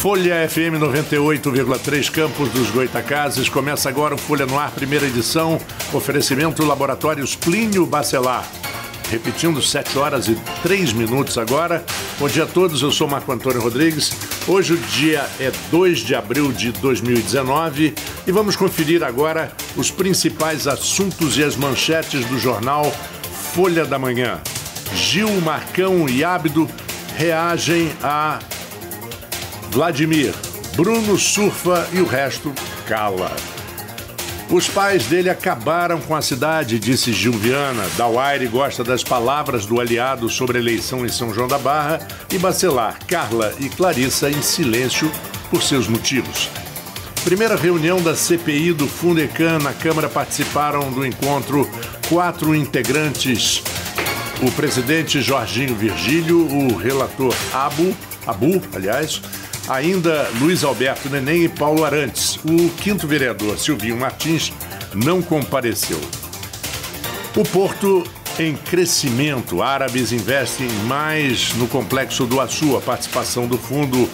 Folha FM 98,3 Campos dos Goitacazes. Começa agora o Folha no Ar, primeira edição. Oferecimento Laboratórios Plínio Bacelar. Repetindo, 7h03 agora. Bom dia a todos, eu sou Marco Antônio Rodrigues. Hoje o dia é 2 de abril de 2019 e vamos conferir agora os principais assuntos e as manchetes do jornal Folha da Manhã. Gil, Marcão e Ábido reagem a Vladimir. Bruno surfa e o resto cala. Os pais dele acabaram com a cidade, disse Gil Viana. Dauaire gosta das palavras do aliado sobre a eleição em São João da Barra e Bacelar, Carla e Clarissa em silêncio por seus motivos. Primeira reunião da CPI do Fundecam. Na Câmara participaram do encontro 4 integrantes. O presidente Jorginho Virgílio, o relator Abu, ainda Luiz Alberto Neném e Paulo Arantes. O quinto vereador, Silvinho Martins, não compareceu. O Porto em crescimento. Árabes investem mais no Complexo do Açu. A participação do fundo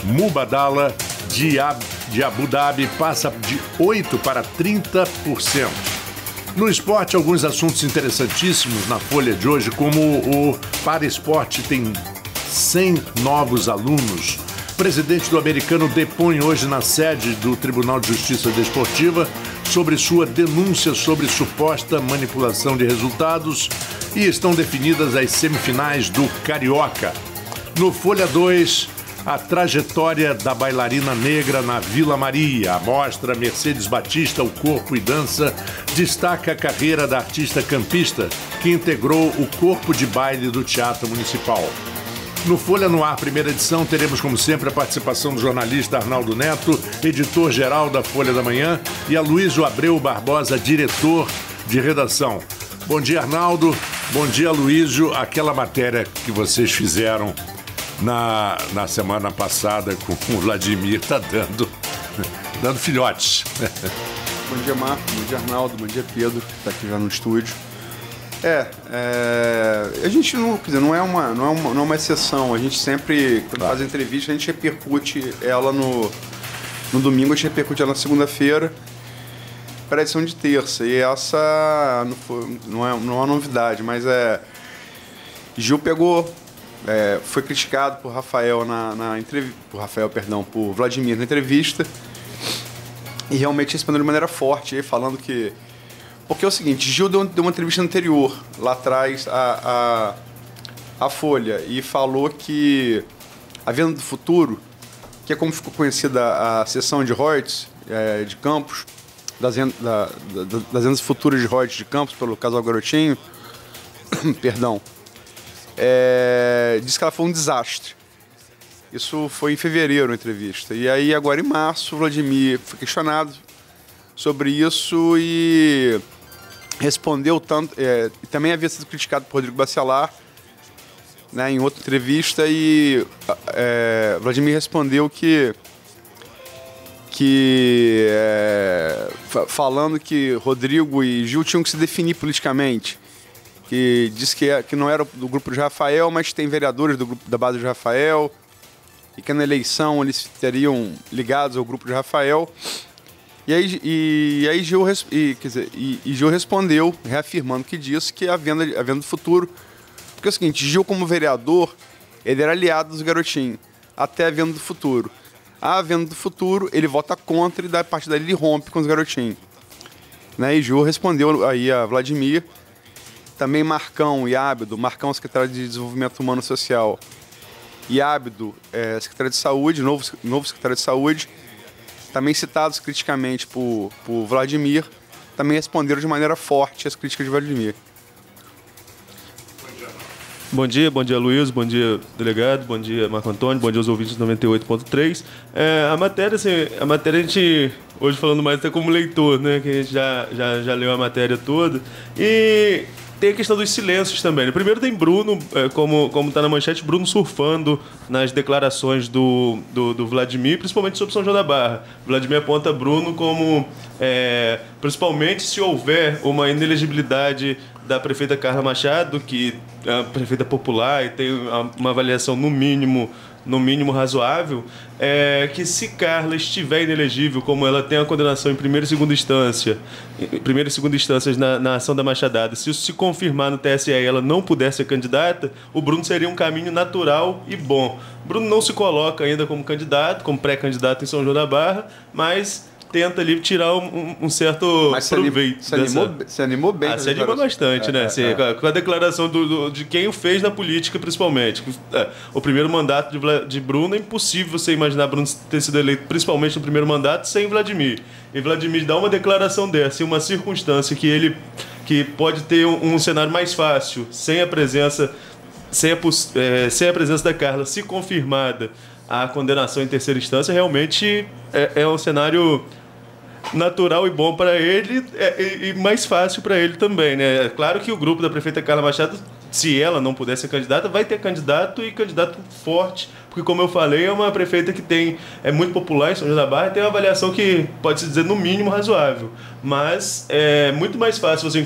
Mubadala de Abu Dhabi passa de 8% para 30%. No esporte, alguns assuntos interessantíssimos na Folha de hoje, como o Paraesporte tem 100 novos alunos. O presidente do Americano depõe hoje na sede do Tribunal de Justiça Desportiva sobre sua denúncia sobre suposta manipulação de resultados e estão definidas as semifinais do Carioca. No Folha 2, a trajetória da bailarina negra na Vila Maria. A mostra Mercedes Batista, o Corpo e Dança, destaca a carreira da artista campista que integrou o corpo de baile do Teatro Municipal. No Folha no Ar, primeira edição, teremos, como sempre, a participação do jornalista Arnaldo Neto, editor-geral da Folha da Manhã, e a Luísio Abreu Barbosa, diretor de redação. Bom dia, Arnaldo. Bom dia, Luísio. Aquela matéria que vocês fizeram na semana passada com o Vladimir está dando filhotes. Bom dia, Marco. Bom dia, Arnaldo. Bom dia, Pedro, que está aqui já no estúdio. A gente não é uma exceção. A gente sempre, quando faz a entrevista, a gente repercute ela no domingo, a gente repercute ela na segunda-feira para a edição de terça. E essa não é uma novidade, mas Gil pegou, foi criticado por por Vladimir na entrevista e realmente respondeu de maneira forte, falando que... Porque é o seguinte, Gil deu uma entrevista anterior, lá atrás, à Folha, e falou que a Venda do Futuro, que é como ficou conhecida a seção de royalties de Campos, das vendas futuras de royalties de Campos, pelo Casal Garotinho, perdão, disse que ela foi um desastre. Isso foi em fevereiro, a entrevista. E aí, agora em março, o Vladimir foi questionado sobre isso e respondeu tanto. Também havia sido criticado por Rodrigo Bacelar, né, em outra entrevista, e Vladimir respondeu falando que Rodrigo e Gil tinham que se definir politicamente. Que disse que não era do grupo de Rafael, mas tem vereadores do grupo da base de Rafael, e que na eleição eles estariam ligados ao grupo de Rafael. E aí Gil respondeu, reafirmando que disse que a venda do futuro... Porque é o seguinte, Gil, como vereador, ele era aliado dos Garotinhos, até a venda do futuro. A venda do futuro, ele vota contra e, a partir daí, ele rompe com os Garotinhos. Né? E Gil respondeu aí a Vladimir. Também Marcão e Ábido, Marcão, secretário de Desenvolvimento Humano e Social, e Ábido, secretário de Saúde, novo secretário de Saúde, também citados criticamente por Vladimir, também responderam de maneira forte às críticas de Vladimir. Bom dia Luiz, bom dia delegado, bom dia Marco Antônio, bom dia aos ouvintes do 98.3. A matéria a gente, hoje falando mais até como leitor, né, que a gente já leu a matéria toda, e tem a questão dos silêncios também. Primeiro tem Bruno, como está na manchete, Bruno surfando nas declarações do Vladimir, principalmente sobre São João da Barra. Vladimir aponta Bruno como, principalmente se houver uma inelegibilidade da prefeita Carla Machado, que é uma prefeita popular e tem uma avaliação no mínimo razoável, que se Carla estiver inelegível, como ela tem a condenação em primeira e segunda instâncias na ação da Machadada, se isso se confirmar no TSE e ela não puder ser candidata, o Bruno seria um caminho natural e bom. O Bruno não se coloca ainda como candidato, como pré-candidato em São João da Barra, mas tenta ali tirar um certo proveito. Se animou bem. Se animou bastante, né? Com a declaração de quem o fez na política, principalmente. O primeiro mandato de Bruno, é impossível você imaginar Bruno ter sido eleito, principalmente no primeiro mandato, sem Vladimir. E Vladimir dá uma declaração dessa, em uma circunstância que pode ter um cenário mais fácil, sem a presença da Carla, se confirmada a condenação em terceira instância, realmente é um cenário natural e bom para ele e mais fácil para ele também, né? Claro que o grupo da prefeita Carla Machado, se ela não puder ser candidata, vai ter candidato e candidato forte, porque, como eu falei, é uma prefeita que é muito popular em São João da Barra e tem uma avaliação que pode-se dizer no mínimo razoável, mas é muito mais fácil você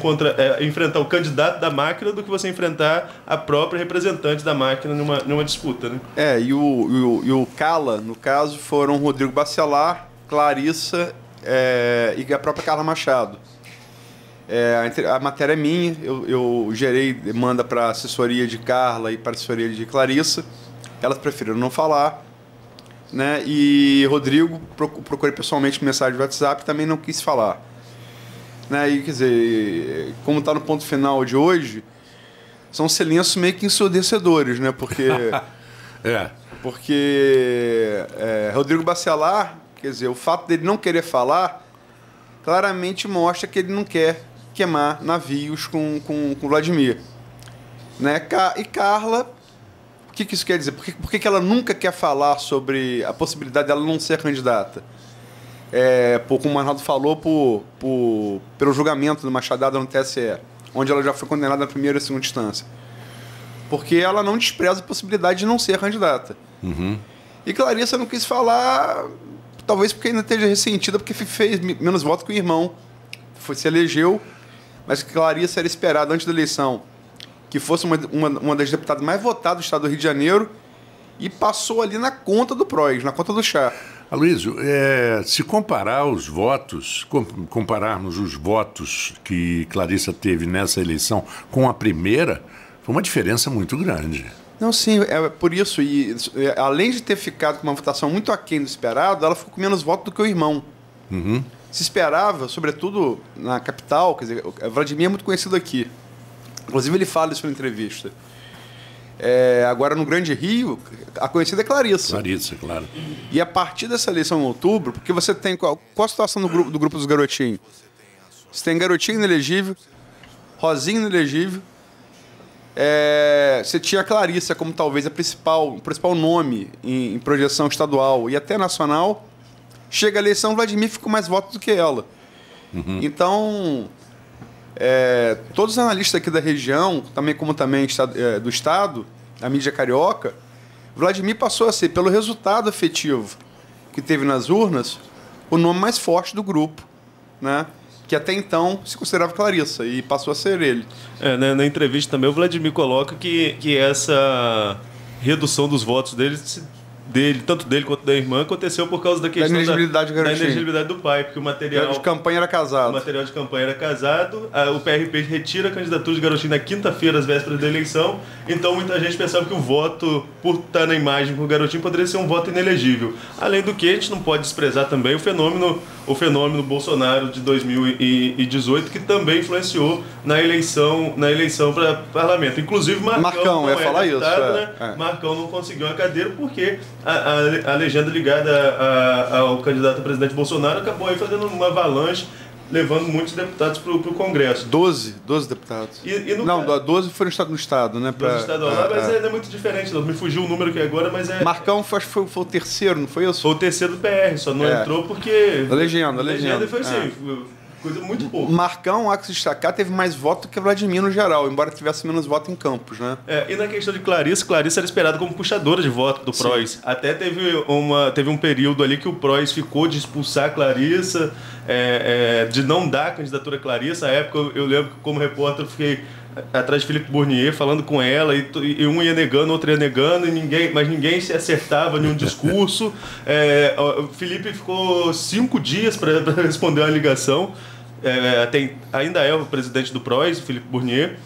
enfrentar o candidato da máquina do que você enfrentar a própria representante da máquina numa disputa, né? E o Cala, no caso, foram Rodrigo Bacelar, Clarissa e a própria Carla Machado. A matéria é minha, eu gerei demanda para a assessoria de Carla e para a assessoria de Clarissa. Elas preferiram não falar, né? E Rodrigo, procurei pessoalmente mensagem de WhatsApp, também não quis falar, né? E, quer dizer, como está no ponto final de hoje, são silêncios meio que ensurdecedores, né? Porque Rodrigo Bacelar, quer dizer, o fato dele não querer falar claramente mostra que ele não quer queimar navios com Vladimir, né? E Carla, o que isso quer dizer? Por que ela nunca quer falar sobre a possibilidade dela não ser candidata? Como o Arnaldo falou, pelo julgamento do Machadada no TSE, onde ela já foi condenada na primeira e segunda instância. Porque ela não despreza a possibilidade de não ser candidata. Uhum. E Clarissa não quis falar, talvez porque ainda esteja ressentida, porque fez menos votos que o irmão. Se elegeu, mas Clarissa era esperada antes da eleição que fosse uma das deputadas mais votadas do estado do Rio de Janeiro e passou ali na conta do PROS, na conta do chá. Aloysio, se comparar os votos, compararmos os votos que Clarissa teve nessa eleição com a primeira, foi uma diferença muito grande. Não, sim, por isso. E além de ter ficado com uma votação muito aquém do esperado, ela ficou com menos votos do que o irmão. Uhum. Se esperava, sobretudo na capital, quer dizer, Vladimir é muito conhecido aqui. Inclusive, ele fala isso na entrevista. Agora, no Grande Rio, a conhecida é Clarissa. Clarissa, claro. E a partir dessa eleição em outubro, porque você tem... Qual a situação do grupo dos garotinhos? Você tem garotinho inelegível, Rosinha inelegível, você tinha a Clarissa como talvez o principal nome em projeção estadual e até nacional. Chega a eleição, Vladimir fica com mais votos do que ela. Uhum. Então, todos os analistas aqui da região, como também do Estado, a mídia carioca, Vladimir passou a ser, pelo resultado efetivo que teve nas urnas, o nome mais forte do grupo, né? Que até então se considerava Clarissa, e passou a ser ele. Na entrevista também o Vladimir coloca que essa redução dos votos dele, tanto dele quanto da irmã, aconteceu por causa da questão da inelegibilidade do pai, porque o material de campanha era casado. O material de campanha era casado, o PRP retira a candidatura de Garotinho na quinta-feira, às vésperas da eleição, então muita gente pensava que o voto, por estar na imagem com o Garotinho, poderia ser um voto inelegível. Além do que, a gente não pode desprezar também o fenômeno Bolsonaro de 2018, que também influenciou na eleição para parlamento. Inclusive, Marcão ia falar deputado, né? Marcão não conseguiu a cadeira porque a legenda ligada ao candidato a presidente Bolsonaro acabou aí fazendo uma avalanche, levando muitos deputados para o Congresso. 12 deputados. 12 foram no Estado, né? 12 estadual lá, mas é muito diferente. Me fugiu o número aqui agora, mas Marcão acho que foi o terceiro, não foi isso? Foi o terceiro do PR, só não entrou porque... A legenda foi assim... Coisa muito pouco. Marcão, há que se destacar, teve mais voto que Vladimir no geral, embora tivesse menos voto em Campos, né? E na questão de Clarice era esperada como puxadora de voto do PROS. Até teve um período ali que o PROS ficou de expulsar a Clarissa, de não dar a candidatura a Clarissa. Na época eu lembro que como repórter eu fiquei atrás de Felipe Bournier, falando com ela, e um ia negando, outro ia negando, mas ninguém se acertava em um discurso. O Felipe ficou 5 dias para responder uma ligação. Ainda é o presidente do PROS, o Felipe Bournier,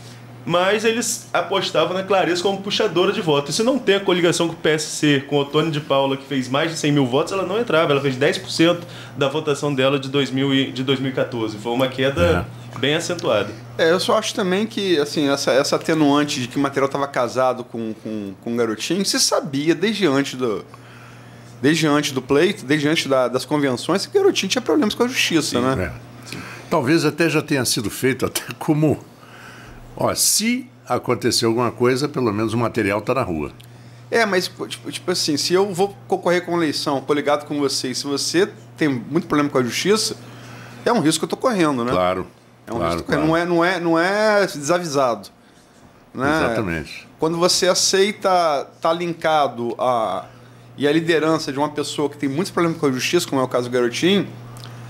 mas eles apostavam na Clarissa como puxadora de votos. E se não tem a coligação com o PSC, com o Otônio de Paula, que fez mais de 100 mil votos, ela não entrava. Ela fez 10% da votação dela de 2014. Foi uma queda bem acentuada. Eu só acho também que assim, essa atenuante de que o material estava casado com o garotinho, se sabia desde antes do pleito, desde antes das convenções, que o garotinho tinha problemas com a justiça, né? Talvez até já tenha sido feito até como... se acontecer alguma coisa, pelo menos o material está na rua. Mas tipo assim, se eu vou concorrer com uma eleição coligado com você, e se você tem muito problema com a justiça, é um risco que eu estou correndo, né? Claro. É um risco que não é desavisado. Né? Exatamente. Quando você aceita estar linkado e a liderança de uma pessoa que tem muitos problemas com a justiça, como é o caso do garotinho,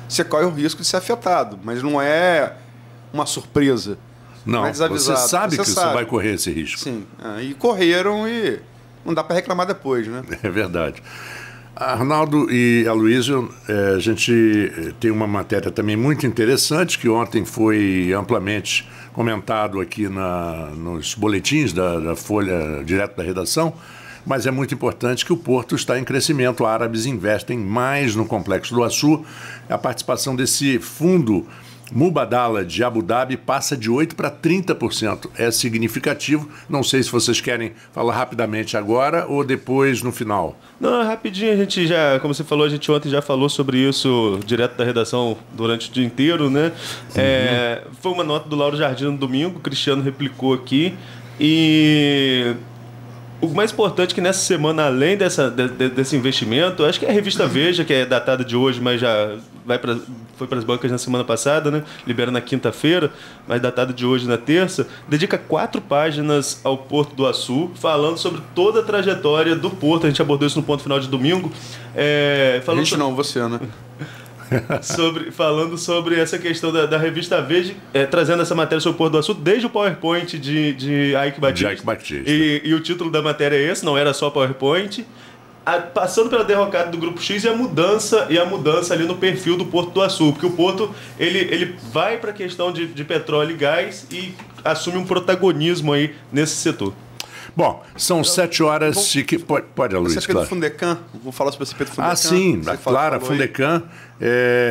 você corre o risco de ser afetado, mas não é uma surpresa. Não, é desavisado. Você sabe que você vai correr esse risco. Sim, e correram e não dá para reclamar depois, né? É verdade. Arnaldo e Aloysio, a gente tem uma matéria também muito interessante que ontem foi amplamente comentado aqui nos boletins da Folha, direto da redação, mas é muito importante que o Porto está em crescimento. Árabes investem mais no Complexo do Açu. A participação desse fundo Mubadala de Abu Dhabi passa de 8% para 30%. É significativo. Não sei se vocês querem falar rapidamente agora ou depois no final. Não, rapidinho, a gente já, como você falou, a gente ontem já falou sobre isso direto da redação durante o dia inteiro, né? Foi uma nota do Lauro Jardim no domingo, o Cristiano replicou aqui. E o mais importante é que nessa semana, além desse investimento, acho que é a revista Veja, que é datada de hoje, mas já foi para as bancas na semana passada, né? Libera na quinta-feira, mas datada de hoje na terça, dedica 4 páginas ao Porto do Açu, falando sobre toda a trajetória do Porto. A gente abordou isso no ponto final de domingo. Você, né? Falando sobre essa questão da revista Veja, trazendo essa matéria sobre o Porto do Açu desde o PowerPoint de Ike Batista. E o título da matéria é esse, não era só PowerPoint, passando pela derrocada do Grupo X e a mudança ali no perfil do Porto do Açu, porque o Porto ele vai para a questão de petróleo e gás e assume um protagonismo aí nesse setor. Bom, são 7 horas e que... Pode, Aloysio, CP do Fundecam, vou falar sobre a CP do Fundecam. Sim, claro, a Fundecam,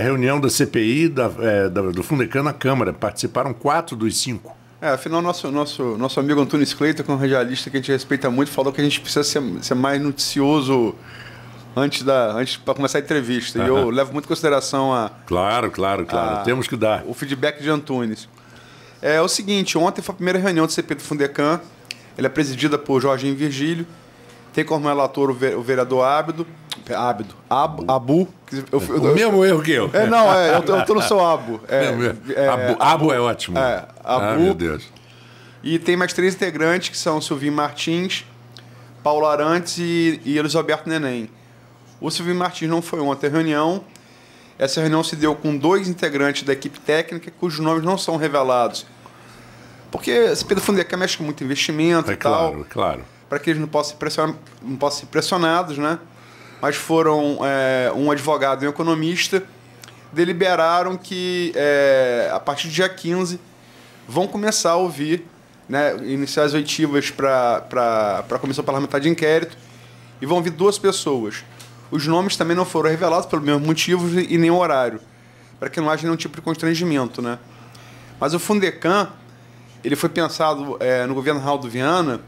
reunião da CPI do Fundecam na Câmara. Participaram 4 dos 5. Afinal, nosso amigo Antônio Scleito, que é um radialista que a gente respeita muito, falou que a gente precisa ser mais noticioso antes para começar a entrevista. E eu levo muito em consideração Claro. Temos que dar o feedback de Antunes. É o seguinte, ontem foi a primeira reunião do CP do Fundecam. Ela é presidida por Jorginho Virgílio. Tem como relator o vereador Abu. O mesmo erro que eu. Eu tô no seu Abu. Abu é ótimo. Abu. Meu Deus. E tem mais 3 integrantes, que são Silvinho Martins, Paulo Arantes e Elisoberto Neném. O Silvinho Martins não foi ontem à reunião. Essa reunião se deu com 2 integrantes da equipe técnica, cujos nomes não são revelados. Porque esse Pedro Fundecam mexe com muito investimento e tal. Claro. Para que eles não possam ser pressionados, né? Mas foram um advogado e um economista, deliberaram que a partir do dia 15 vão começar a ouvir, né, iniciar as oitivas para a Comissão Parlamentar de Inquérito, e vão ouvir 2 pessoas. Os nomes também não foram revelados pelos mesmos motivos e nem o horário, para que não haja nenhum tipo de constrangimento, né? Mas o Fundecam, ele foi pensado no governo Arnaldo Viana,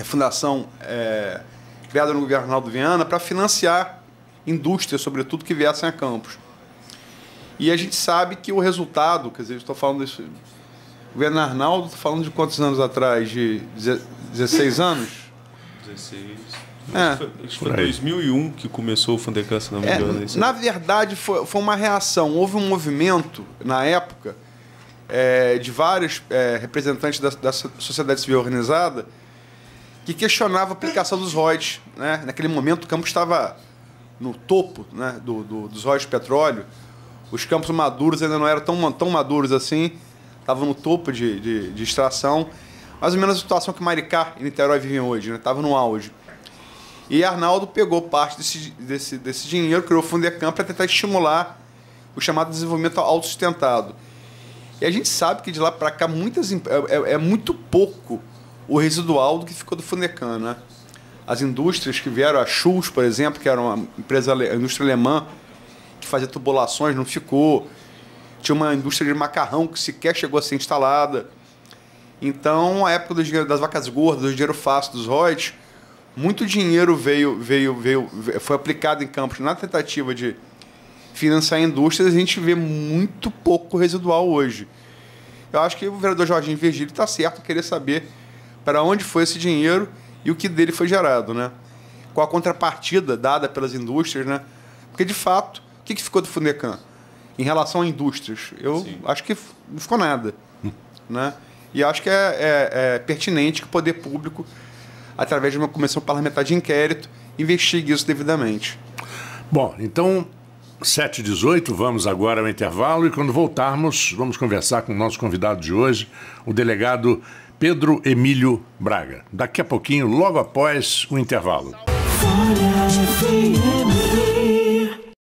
fundação criada no governo Arnaldo Viana, para financiar indústrias, sobretudo, que viessem a Campos. E a gente sabe que o resultado, quer dizer, estou falando disso, o governo Arnaldo, estou falando de quantos anos atrás? De 16 anos? 16. É. Acho que foi 2001 que começou o Fundecam, se não me engano. Na verdade, foi uma reação. Houve um movimento, na época, de vários representantes da sociedade civil organizada que questionava a aplicação dos royalties, né? Naquele momento, o campo estava no topo, né, dos royalties de petróleo. Os campos maduros ainda não eram tão maduros assim, estavam no topo de extração. Mais ou menos a situação que Maricá e Niterói vivem hoje, né? Estava no auge. E Arnaldo pegou parte desse dinheiro, criou o Fundecam para tentar estimular o chamado desenvolvimento autossustentado. E a gente sabe que de lá para cá é muito pouco o residual do que ficou do Fundecam, né? As indústrias que vieram, a Schulz, por exemplo, que era uma indústria alemã que fazia tubulações, não ficou. Tinha uma indústria de macarrão que sequer chegou a ser instalada. Então, a época das vacas gordas, do dinheiro fácil, dos royalties, muito dinheiro foi aplicado em campos na tentativa de financiar indústrias, a gente vê muito pouco residual hoje. Eu acho que o vereador Jorginho Virgílio está certo em querer saber para onde foi esse dinheiro e o que dele foi gerado, né? Qual a contrapartida dada pelas indústrias, né? Porque, de fato, o que ficou do Fundecam em relação a indústrias? Eu acho que não ficou nada, né? E acho que é pertinente que o poder público, através de uma comissão parlamentar de inquérito, investigue isso devidamente. Bom, então, 7h18, vamos agora ao intervalo e quando voltarmos, vamos conversar com o nosso convidado de hoje, o delegado Pedro Emílio Braga. Daqui a pouquinho, logo após o intervalo. Folha FM.